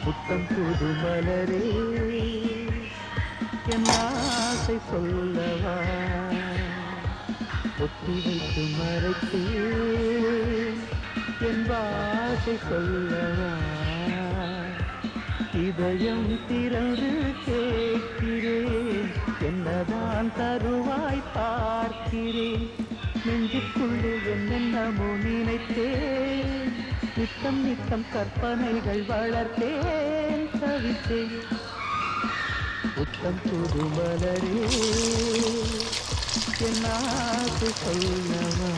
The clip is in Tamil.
புத்தம் புது மலரே என் ஆசை சொல்லவா ஒத்தி வைத்து மறைத்தேன் என் வாசை சொல்லவா இதயம் திறந்து கேட்கிறேன் என்னதான் தருவாய் பார்க்கிறேன் நெஞ்சுக்குள்ளே என்னென்னமோ நினைத்தேன் நித்தம் நித்தம் கற்பனைகள் வளர்த்தேன் தவித்தேன் புத்தம் புது மலரே என் ஆசை சொல்லவா